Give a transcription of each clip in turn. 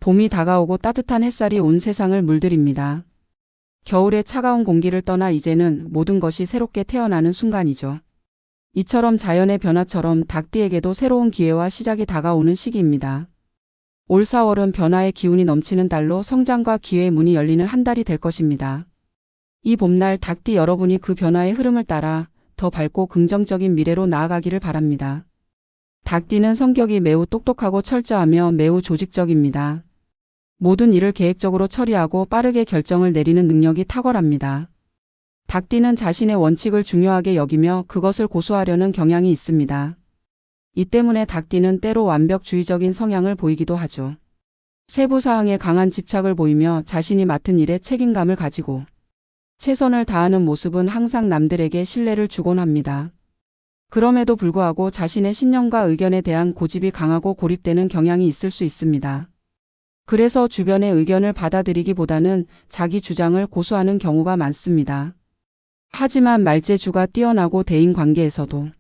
봄이 다가오고 따뜻한 햇살이 온 세상을 물들입니다. 겨울의 차가운 공기를 떠나 이제는 모든 것이 새롭게 태어나는 순간이죠. 이처럼 자연의 변화처럼 닭띠에게도 새로운 기회와 시작이 다가오는 시기입니다. 올 4월은 변화의 기운이 넘치는 달로 성장과 기회의 문이 열리는 한 달이 될 것입니다. 이 봄날 닭띠 여러분이 그 변화의 흐름을 따라 더 밝고 긍정적인 미래로 나아가기를 바랍니다. 닭띠는 성격이 매우 똑똑하고 철저하며 매우 조직적입니다. 모든 일을 계획적으로 처리하고 빠르게 결정을 내리는 능력이 탁월합니다. 닭띠는 자신의 원칙을 중요하게 여기며 그것을 고수하려는 경향이 있습니다. 이 때문에 닭띠는 때로 완벽주의적인 성향을 보이기도 하죠. 세부사항에 강한 집착을 보이며 자신이 맡은 일에 책임감을 가지고 최선을 다하는 모습은 항상 남들에게 신뢰를 주곤 합니다. 그럼에도 불구하고 자신의 신념과 의견에 대한 고집이 강하고 고립되는 경향이 있을 수 있습니다. 그래서 주변의 의견을 받아들이기보다는 자기 주장을 고수하는 경우가 많습니다. 하지만 말재주가 뛰어나고 대인관계에서도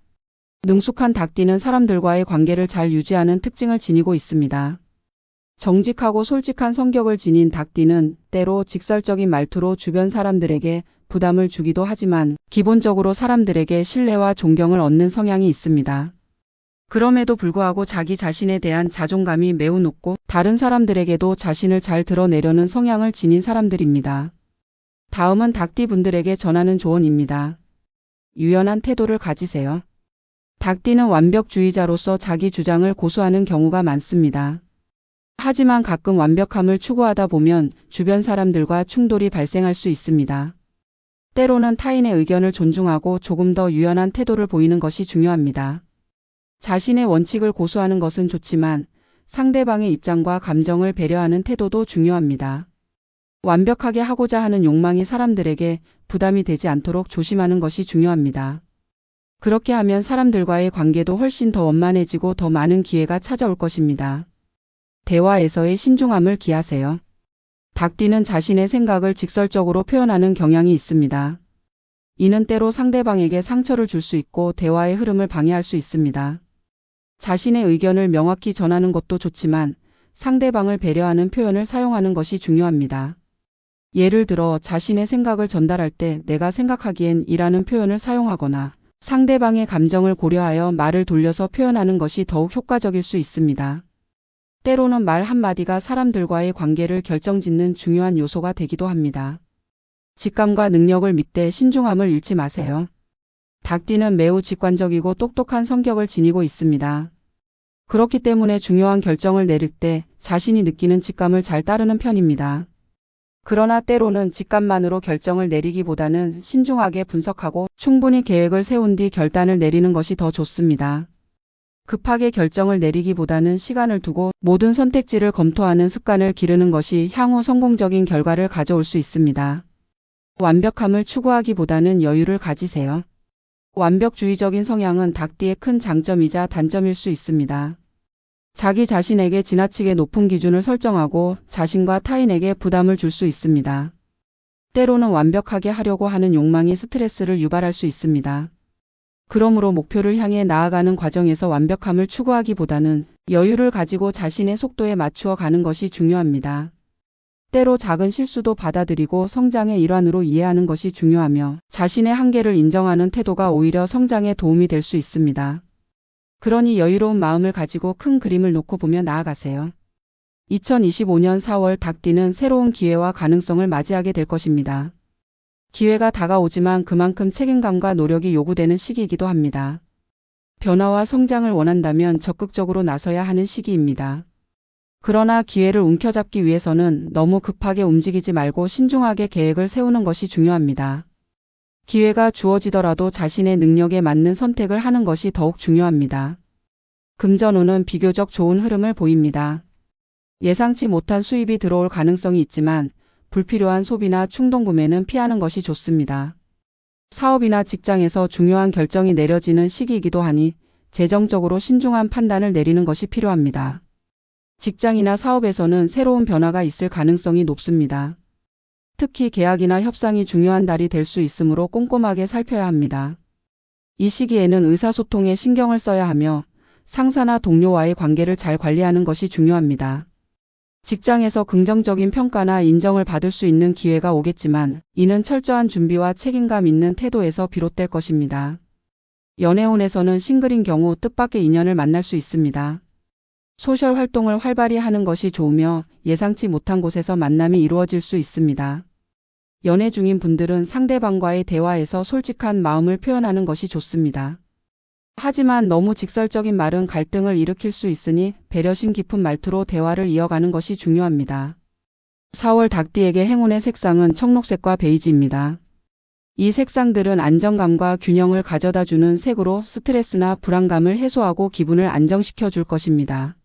능숙한 닭띠는 사람들과의 관계를 잘 유지하는 특징을 지니고 있습니다. 정직하고 솔직한 성격을 지닌 닭띠는 때로 직설적인 말투로 주변 사람들에게 부담을 주기도 하지만 기본적으로 사람들에게 신뢰와 존경을 얻는 성향이 있습니다. 그럼에도 불구하고 자기 자신에 대한 자존감이 매우 높고 다른 사람들에게도 자신을 잘 드러내려는 성향을 지닌 사람들입니다. 다음은 닭띠 분들에게 전하는 조언입니다. 유연한 태도를 가지세요. 닭띠는 완벽주의자로서 자기 주장을 고수하는 경우가 많습니다. 하지만 가끔 완벽함을 추구하다 보면 주변 사람들과 충돌이 발생할 수 있습니다. 때로는 타인의 의견을 존중하고 조금 더 유연한 태도를 보이는 것이 중요합니다. 자신의 원칙을 고수하는 것은 좋지만 상대방의 입장과 감정을 배려하는 태도도 중요합니다. 완벽하게 하고자 하는 욕망이 사람들에게 부담이 되지 않도록 조심하는 것이 중요합니다. 그렇게 하면 사람들과의 관계도 훨씬 더 원만해지고 더 많은 기회가 찾아올 것입니다. 대화에서의 신중함을 기하세요. 닭띠는 자신의 생각을 직설적으로 표현하는 경향이 있습니다. 이는 때로 상대방에게 상처를 줄 수 있고 대화의 흐름을 방해할 수 있습니다. 자신의 의견을 명확히 전하는 것도 좋지만 상대방을 배려하는 표현을 사용하는 것이 중요합니다. 예를 들어 자신의 생각을 전달할 때 내가 생각하기엔 이라는 표현을 사용하거나 상대방의 감정을 고려하여 말을 돌려서 표현하는 것이 더욱 효과적일 수 있습니다. 때로는 말 한마디가 사람들과의 관계를 결정짓는 중요한 요소가 되기도 합니다. 직감과 능력을 믿되 신중함을 잃지 마세요. 닭띠는 매우 직관적이고 똑똑한 성격을 지니고 있습니다. 그렇기 때문에 중요한 결정을 내릴 때 자신이 느끼는 직감을 잘 따르는 편입니다. 그러나 때로는 직감만으로 결정을 내리기보다는 신중하게 분석하고 충분히 계획을 세운 뒤 결단을 내리는 것이 더 좋습니다. 급하게 결정을 내리기보다는 시간을 두고 모든 선택지를 검토하는 습관을 기르는 것이 향후 성공적인 결과를 가져올 수 있습니다. 완벽함을 추구하기보다는 여유를 가지세요. 완벽주의적인 성향은 닭띠의 큰 장점이자 단점일 수 있습니다. 자기 자신에게 지나치게 높은 기준을 설정하고 자신과 타인에게 부담을 줄 수 있습니다. 때로는 완벽하게 하려고 하는 욕망이 스트레스를 유발할 수 있습니다. 그러므로 목표를 향해 나아가는 과정에서 완벽함을 추구하기보다는 여유를 가지고 자신의 속도에 맞추어 가는 것이 중요합니다. 때로 작은 실수도 받아들이고 성장의 일환으로 이해하는 것이 중요하며 자신의 한계를 인정하는 태도가 오히려 성장에 도움이 될 수 있습니다. 그러니 여유로운 마음을 가지고 큰 그림을 놓고 보며 나아가세요. 2025년 4월 닭띠는 새로운 기회와 가능성을 맞이하게 될 것입니다. 기회가 다가오지만 그만큼 책임감과 노력이 요구되는 시기이기도 합니다. 변화와 성장을 원한다면 적극적으로 나서야 하는 시기입니다. 그러나 기회를 움켜잡기 위해서는 너무 급하게 움직이지 말고 신중하게 계획을 세우는 것이 중요합니다. 기회가 주어지더라도 자신의 능력에 맞는 선택을 하는 것이 더욱 중요합니다. 금전운은 비교적 좋은 흐름을 보입니다. 예상치 못한 수입이 들어올 가능성이 있지만 불필요한 소비나 충동구매는 피하는 것이 좋습니다. 사업이나 직장에서 중요한 결정이 내려지는 시기이기도 하니 재정적으로 신중한 판단을 내리는 것이 필요합니다. 직장이나 사업에서는 새로운 변화가 있을 가능성이 높습니다. 특히 계약이나 협상이 중요한 달이 될 수 있으므로 꼼꼼하게 살펴야 합니다. 이 시기에는 의사소통에 신경을 써야 하며 상사나 동료와의 관계를 잘 관리하는 것이 중요합니다. 직장에서 긍정적인 평가나 인정을 받을 수 있는 기회가 오겠지만 이는 철저한 준비와 책임감 있는 태도에서 비롯될 것입니다. 연애운에서는 싱글인 경우 뜻밖의 인연을 만날 수 있습니다. 소셜 활동을 활발히 하는 것이 좋으며 예상치 못한 곳에서 만남이 이루어질 수 있습니다. 연애 중인 분들은 상대방과의 대화에서 솔직한 마음을 표현하는 것이 좋습니다. 하지만 너무 직설적인 말은 갈등을 일으킬 수 있으니 배려심 깊은 말투로 대화를 이어가는 것이 중요합니다. 4월 닭띠에게 행운의 색상은 청록색과 베이지입니다. 이 색상들은 안정감과 균형을 가져다주는 색으로 스트레스나 불안감을 해소하고 기분을 안정시켜 줄 것입니다.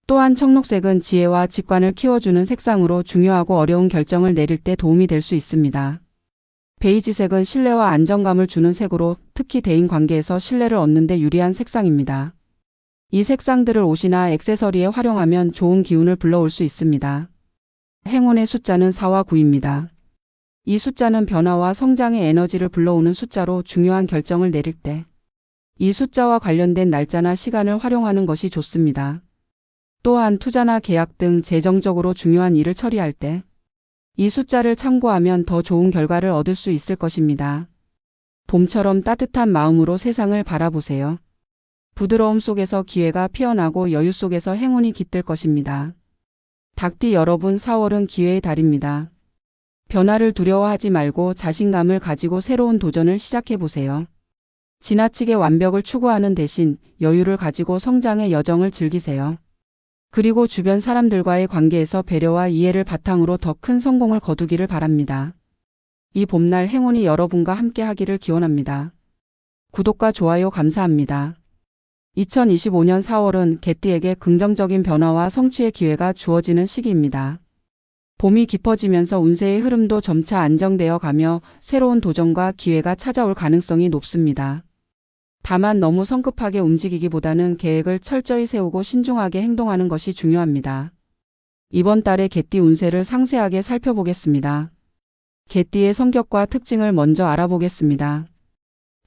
또한 청록색은 지혜와 직관을 키워주는 색상으로 중요하고 어려운 결정을 내릴 때 도움이 될 수 있습니다. 베이지색은 신뢰와 안정감을 주는 색으로 특히 대인 관계에서 신뢰를 얻는 데 유리한 색상입니다. 이 색상들을 옷이나 액세서리에 활용하면 좋은 기운을 불러올 수 있습니다. 행운의 숫자는 4와 9입니다. 이 숫자는 변화와 성장의 에너지를 불러오는 숫자로 중요한 결정을 내릴 때 이 숫자와 관련된 날짜나 시간을 활용하는 것이 좋습니다. 또한 투자나 계약 등 재정적으로 중요한 일을 처리할 때 이 숫자를 참고하면 더 좋은 결과를 얻을 수 있을 것입니다. 봄처럼 따뜻한 마음으로 세상을 바라보세요. 부드러움 속에서 기회가 피어나고 여유 속에서 행운이 깃들 것입니다. 닭띠 여러분, 4월은 기회의 달입니다. 변화를 두려워하지 말고 자신감을 가지고 새로운 도전을 시작해보세요. 지나치게 완벽을 추구하는 대신 여유를 가지고 성장의 여정을 즐기세요. 그리고 주변 사람들과의 관계에서 배려와 이해를 바탕으로 더 큰 성공을 거두기를 바랍니다. 이 봄날 행운이 여러분과 함께 하기를 기원합니다. 구독과 좋아요 감사합니다. 2025년 4월은 개띠에게 긍정적인 변화와 성취의 기회가 주어지는 시기입니다. 봄이 깊어지면서 운세의 흐름도 점차 안정되어 가며 새로운 도전과 기회가 찾아올 가능성이 높습니다. 다만 너무 성급하게 움직이기보다는 계획을 철저히 세우고 신중하게 행동하는 것이 중요합니다. 이번 달의 개띠 운세를 상세하게 살펴보겠습니다. 개띠의 성격과 특징을 먼저 알아보겠습니다.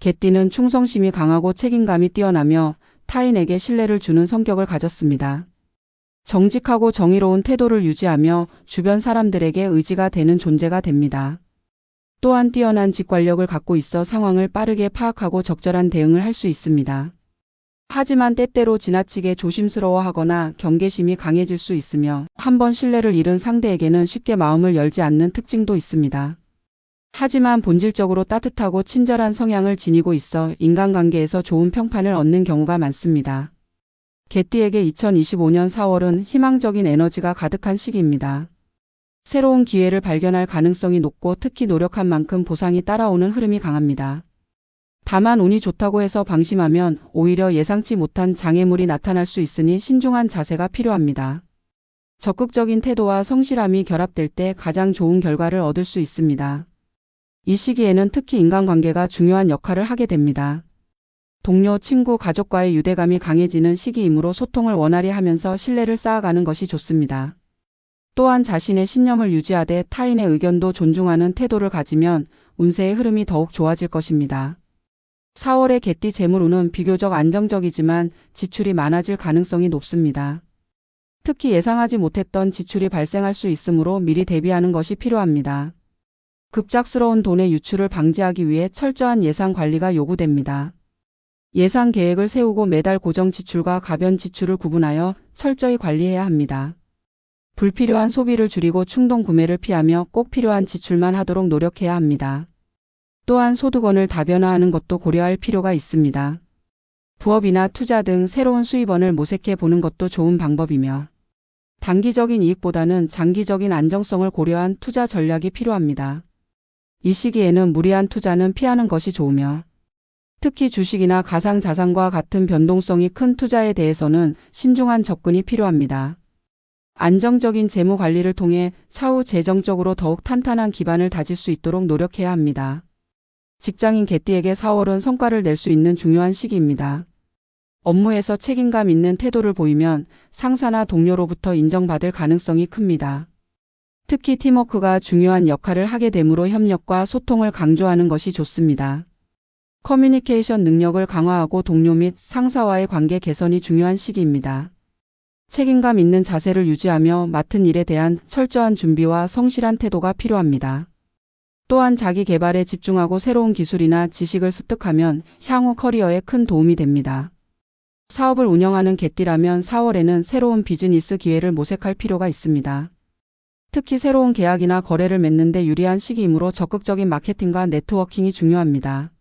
개띠는 충성심이 강하고 책임감이 뛰어나며 타인에게 신뢰를 주는 성격을 가졌습니다. 정직하고 정의로운 태도를 유지하며 주변 사람들에게 의지가 되는 존재가 됩니다. 또한 뛰어난 직관력을 갖고 있어 상황을 빠르게 파악하고 적절한 대응을 할 수 있습니다. 하지만 때때로 지나치게 조심스러워하거나 경계심이 강해질 수 있으며 한번 신뢰를 잃은 상대에게는 쉽게 마음을 열지 않는 특징도 있습니다. 하지만 본질적으로 따뜻하고 친절한 성향을 지니고 있어 인간관계에서 좋은 평판을 얻는 경우가 많습니다. 개띠에게 2025년 4월은 희망적인 에너지가 가득한 시기입니다. 새로운 기회를 발견할 가능성이 높고 특히 노력한 만큼 보상이 따라오는 흐름이 강합니다. 다만 운이 좋다고 해서 방심하면 오히려 예상치 못한 장애물이 나타날 수 있으니 신중한 자세가 필요합니다. 적극적인 태도와 성실함이 결합될 때 가장 좋은 결과를 얻을 수 있습니다. 이 시기에는 특히 인간관계가 중요한 역할을 하게 됩니다. 동료, 친구, 가족과의 유대감이 강해지는 시기이므로 소통을 원활히 하면서 신뢰를 쌓아가는 것이 좋습니다. 또한 자신의 신념을 유지하되 타인의 의견도 존중하는 태도를 가지면 운세의 흐름이 더욱 좋아질 것입니다. 4월의 개띠 재물운은 비교적 안정적이지만 지출이 많아질 가능성이 높습니다. 특히 예상하지 못했던 지출이 발생할 수 있으므로 미리 대비하는 것이 필요합니다. 급작스러운 돈의 유출을 방지하기 위해 철저한 예산 관리가 요구됩니다. 예산 계획을 세우고 매달 고정 지출과 가변 지출을 구분하여 철저히 관리해야 합니다. 불필요한 소비를 줄이고 충동 구매를 피하며 꼭 필요한 지출만 하도록 노력해야 합니다. 또한 소득원을 다변화하는 것도 고려할 필요가 있습니다. 부업이나 투자 등 새로운 수입원을 모색해 보는 것도 좋은 방법이며 단기적인 이익보다는 장기적인 안정성을 고려한 투자 전략이 필요합니다. 이 시기에는 무리한 투자는 피하는 것이 좋으며 특히 주식이나 가상자산과 같은 변동성이 큰 투자에 대해서는 신중한 접근이 필요합니다. 안정적인 재무 관리를 통해 차후 재정적으로 더욱 탄탄한 기반을 다질 수 있도록 노력해야 합니다. 직장인 개띠에게 4월은 성과를 낼 수 있는 중요한 시기입니다. 업무에서 책임감 있는 태도를 보이면 상사나 동료로부터 인정받을 가능성이 큽니다. 특히 팀워크가 중요한 역할을 하게 되므로 협력과 소통을 강조하는 것이 좋습니다. 커뮤니케이션 능력을 강화하고 동료 및 상사와의 관계 개선이 중요한 시기입니다. 책임감 있는 자세를 유지하며 맡은 일에 대한 철저한 준비와 성실한 태도가 필요합니다. 또한 자기 개발에 집중하고 새로운 기술이나 지식을 습득하면 향후 커리어에 큰 도움이 됩니다. 사업을 운영하는 개띠라면 4월에는 새로운 비즈니스 기회를 모색할 필요가 있습니다. 특히 새로운 계약이나 거래를 맺는 데 유리한 시기이므로 적극적인 마케팅과 네트워킹이 중요합니다.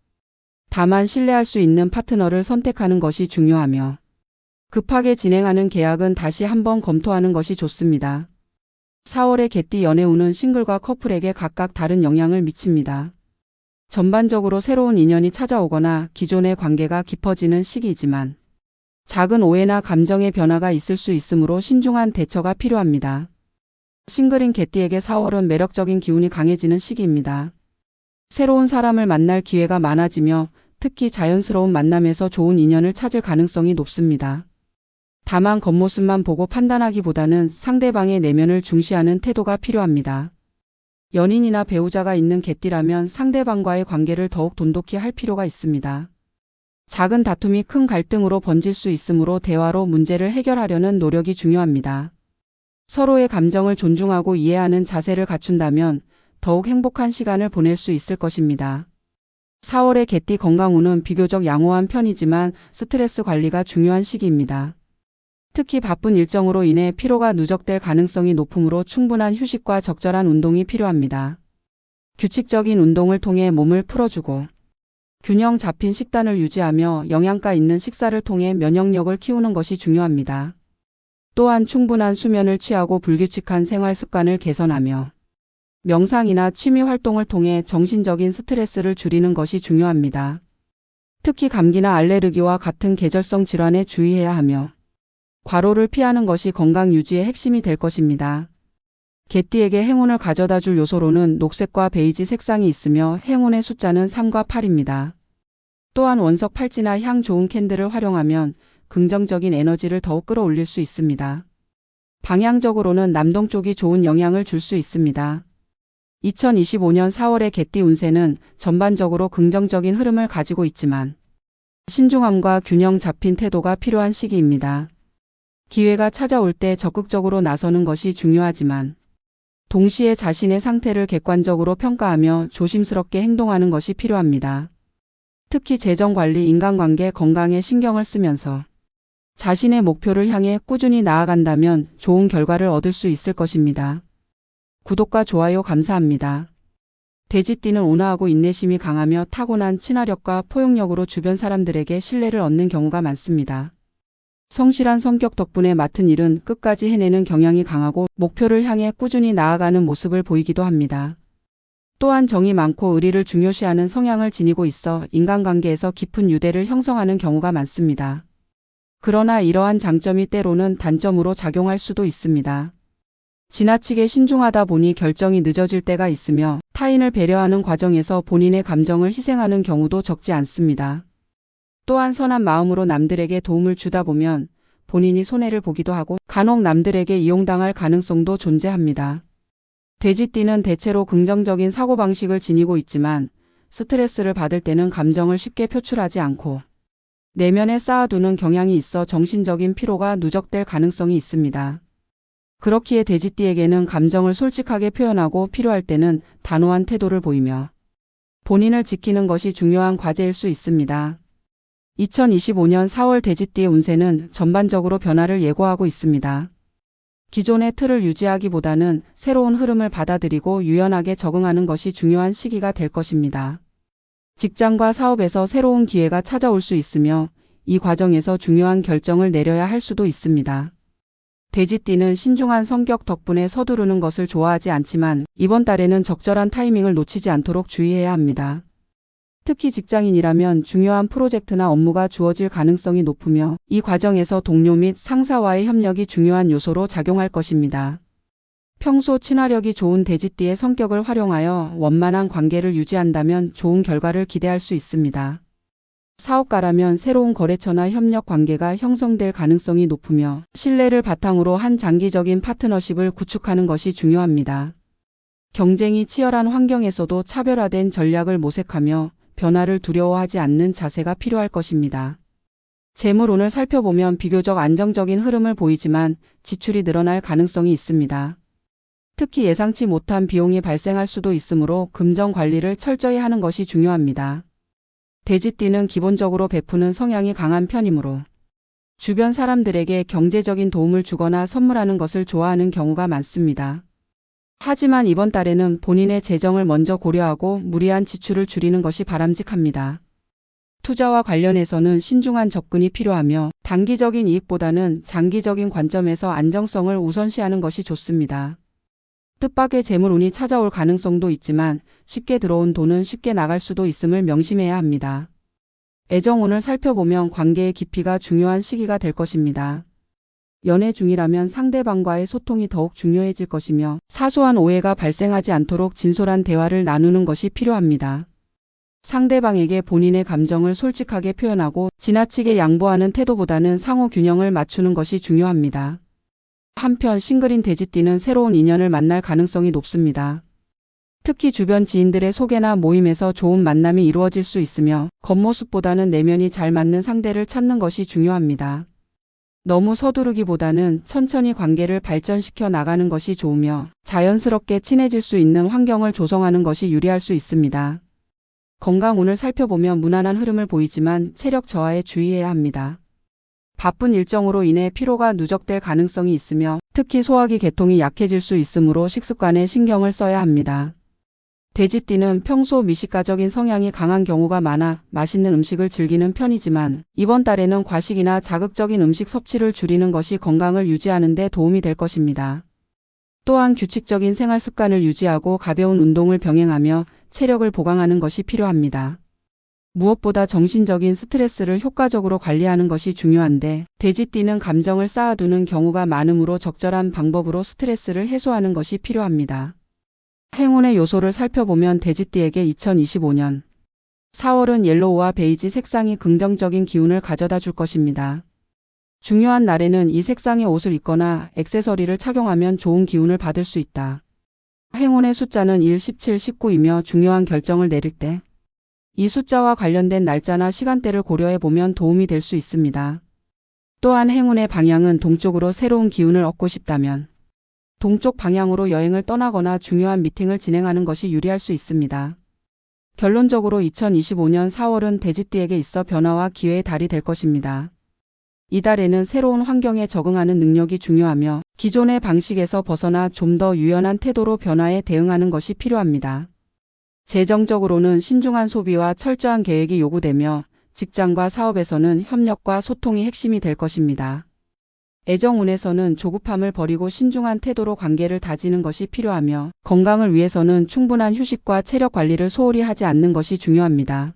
다만 신뢰할 수 있는 파트너를 선택하는 것이 중요하며 급하게 진행하는 계약은 다시 한번 검토하는 것이 좋습니다. 4월의 개띠 연애운은 싱글과 커플에게 각각 다른 영향을 미칩니다. 전반적으로 새로운 인연이 찾아오거나 기존의 관계가 깊어지는 시기이지만 작은 오해나 감정의 변화가 있을 수 있으므로 신중한 대처가 필요합니다. 싱글인 개띠에게 4월은 매력적인 기운이 강해지는 시기입니다. 새로운 사람을 만날 기회가 많아지며 특히 자연스러운 만남에서 좋은 인연을 찾을 가능성이 높습니다. 다만 겉모습만 보고 판단하기보다는 상대방의 내면을 중시하는 태도가 필요합니다. 연인이나 배우자가 있는 개띠라면 상대방과의 관계를 더욱 돈독히 할 필요가 있습니다. 작은 다툼이 큰 갈등으로 번질 수 있으므로 대화로 문제를 해결하려는 노력이 중요합니다. 서로의 감정을 존중하고 이해하는 자세를 갖춘다면 더욱 행복한 시간을 보낼 수 있을 것입니다. 4월의 개띠 건강운은 비교적 양호한 편이지만 스트레스 관리가 중요한 시기입니다. 특히 바쁜 일정으로 인해 피로가 누적될 가능성이 높으므로 충분한 휴식과 적절한 운동이 필요합니다. 규칙적인 운동을 통해 몸을 풀어주고 균형 잡힌 식단을 유지하며 영양가 있는 식사를 통해 면역력을 키우는 것이 중요합니다. 또한 충분한 수면을 취하고 불규칙한 생활 습관을 개선하며 명상이나 취미 활동을 통해 정신적인 스트레스를 줄이는 것이 중요합니다. 특히 감기나 알레르기와 같은 계절성 질환에 주의해야 하며 과로를 피하는 것이 건강 유지의 핵심이 될 것입니다. 개띠에게 행운을 가져다 줄 요소로는 녹색과 베이지 색상이 있으며 행운의 숫자는 3과 8입니다. 또한 원석 팔찌나 향 좋은 캔들을 활용하면 긍정적인 에너지를 더욱 끌어올릴 수 있습니다. 방향적으로는 남동쪽이 좋은 영향을 줄 수 있습니다. 2025년 4월의 개띠 운세는 전반적으로 긍정적인 흐름을 가지고 있지만 신중함과 균형 잡힌 태도가 필요한 시기입니다. 기회가 찾아올 때 적극적으로 나서는 것이 중요하지만 동시에 자신의 상태를 객관적으로 평가하며 조심스럽게 행동하는 것이 필요합니다. 특히 재정관리, 인간관계, 건강에 신경을 쓰면서 자신의 목표를 향해 꾸준히 나아간다면 좋은 결과를 얻을 수 있을 것입니다. 구독과 좋아요 감사합니다. 돼지띠는 온화하고 인내심이 강하며 타고난 친화력과 포용력으로 주변 사람들에게 신뢰를 얻는 경우가 많습니다. 성실한 성격 덕분에 맡은 일은 끝까지 해내는 경향이 강하고 목표를 향해 꾸준히 나아가는 모습을 보이기도 합니다. 또한 정이 많고 의리를 중요시하는 성향을 지니고 있어 인간관계에서 깊은 유대를 형성하는 경우가 많습니다. 그러나 이러한 장점이 때로는 단점으로 작용할 수도 있습니다. 지나치게 신중하다 보니 결정이 늦어질 때가 있으며 타인을 배려하는 과정에서 본인의 감정을 희생하는 경우도 적지 않습니다. 또한 선한 마음으로 남들에게 도움을 주다 보면 본인이 손해를 보기도 하고 간혹 남들에게 이용당할 가능성도 존재합니다. 돼지띠는 대체로 긍정적인 사고방식을 지니고 있지만 스트레스를 받을 때는 감정을 쉽게 표출하지 않고 내면에 쌓아두는 경향이 있어 정신적인 피로가 누적될 가능성이 있습니다. 그렇기에 돼지띠에게는 감정을 솔직하게 표현하고 필요할 때는 단호한 태도를 보이며 본인을 지키는 것이 중요한 과제일 수 있습니다. 2025년 4월 돼지띠의 운세는 전반적으로 변화를 예고하고 있습니다. 기존의 틀을 유지하기보다는 새로운 흐름을 받아들이고 유연하게 적응하는 것이 중요한 시기가 될 것입니다. 직장과 사업에서 새로운 기회가 찾아올 수 있으며 이 과정에서 중요한 결정을 내려야 할 수도 있습니다. 돼지띠는 신중한 성격 덕분에 서두르는 것을 좋아하지 않지만 이번 달에는 적절한 타이밍을 놓치지 않도록 주의해야 합니다. 특히 직장인이라면 중요한 프로젝트나 업무가 주어질 가능성이 높으며 이 과정에서 동료 및 상사와의 협력이 중요한 요소로 작용할 것입니다. 평소 친화력이 좋은 돼지띠의 성격을 활용하여 원만한 관계를 유지한다면 좋은 결과를 기대할 수 있습니다. 사업가라면 새로운 거래처나 협력 관계가 형성될 가능성이 높으며 신뢰를 바탕으로 한 장기적인 파트너십을 구축하는 것이 중요합니다. 경쟁이 치열한 환경에서도 차별화된 전략을 모색하며 변화를 두려워하지 않는 자세가 필요할 것입니다. 재물운을 살펴보면 비교적 안정적인 흐름을 보이지만 지출이 늘어날 가능성이 있습니다. 특히 예상치 못한 비용이 발생할 수도 있으므로 금전 관리를 철저히 하는 것이 중요합니다. 돼지띠는 기본적으로 베푸는 성향이 강한 편이므로 주변 사람들에게 경제적인 도움을 주거나 선물하는 것을 좋아하는 경우가 많습니다. 하지만 이번 달에는 본인의 재정을 먼저 고려하고 무리한 지출을 줄이는 것이 바람직합니다. 투자와 관련해서는 신중한 접근이 필요하며 단기적인 이익보다는 장기적인 관점에서 안정성을 우선시하는 것이 좋습니다. 뜻밖의 재물운이 찾아올 가능성도 있지만 쉽게 들어온 돈은 쉽게 나갈 수도 있음을 명심해야 합니다. 애정운을 살펴보면 관계의 깊이가 중요한 시기가 될 것입니다. 연애 중이라면 상대방과의 소통이 더욱 중요해질 것이며 사소한 오해가 발생하지 않도록 진솔한 대화를 나누는 것이 필요합니다. 상대방에게 본인의 감정을 솔직하게 표현하고 지나치게 양보하는 태도보다는 상호 균형을 맞추는 것이 중요합니다. 한편 싱글인 돼지띠는 새로운 인연을 만날 가능성이 높습니다. 특히 주변 지인들의 소개나 모임에서 좋은 만남이 이루어질 수 있으며 겉모습보다는 내면이 잘 맞는 상대를 찾는 것이 중요합니다. 너무 서두르기보다는 천천히 관계를 발전시켜 나가는 것이 좋으며 자연스럽게 친해질 수 있는 환경을 조성하는 것이 유리할 수 있습니다. 건강운을 살펴보면 무난한 흐름을 보이지만 체력 저하에 주의해야 합니다. 바쁜 일정으로 인해 피로가 누적될 가능성이 있으며 특히 소화기 계통이 약해질 수 있으므로 식습관에 신경을 써야 합니다. 돼지띠는 평소 미식가적인 성향이 강한 경우가 많아 맛있는 음식을 즐기는 편이지만 이번 달에는 과식이나 자극적인 음식 섭취를 줄이는 것이 건강을 유지하는 데 도움이 될 것입니다. 또한 규칙적인 생활 습관을 유지하고 가벼운 운동을 병행하며 체력을 보강하는 것이 필요합니다. 무엇보다 정신적인 스트레스를 효과적으로 관리하는 것이 중요한데 돼지띠는 감정을 쌓아두는 경우가 많으므로 적절한 방법으로 스트레스를 해소하는 것이 필요합니다. 행운의 요소를 살펴보면 돼지띠에게 2025년 4월은 옐로우와 베이지 색상이 긍정적인 기운을 가져다 줄 것입니다. 중요한 날에는 이 색상의 옷을 입거나 액세서리를 착용하면 좋은 기운을 받을 수 있다. 행운의 숫자는 1, 17, 19이며 중요한 결정을 내릴 때 이 숫자와 관련된 날짜나 시간대를 고려해 보면 도움이 될 수 있습니다. 또한 행운의 방향은 동쪽으로 새로운 기운을 얻고 싶다면 동쪽 방향으로 여행을 떠나거나 중요한 미팅을 진행하는 것이 유리할 수 있습니다. 결론적으로 2025년 4월은 돼지띠에게 있어 변화와 기회의 달이 될 것입니다. 이달에는 새로운 환경에 적응하는 능력이 중요하며 기존의 방식에서 벗어나 좀 더 유연한 태도로 변화에 대응하는 것이 필요합니다. 재정적으로는 신중한 소비와 철저한 계획이 요구되며 직장과 사업에서는 협력과 소통이 핵심이 될 것입니다. 애정운에서는 조급함을 버리고 신중한 태도로 관계를 다지는 것이 필요하며 건강을 위해서는 충분한 휴식과 체력 관리를 소홀히 하지 않는 것이 중요합니다.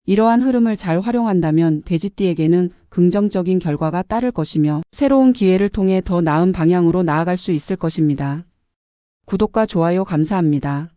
이러한 흐름을 잘 활용한다면 돼지띠에게는 긍정적인 결과가 따를 것이며 새로운 기회를 통해 더 나은 방향으로 나아갈 수 있을 것입니다. 구독과 좋아요 감사합니다.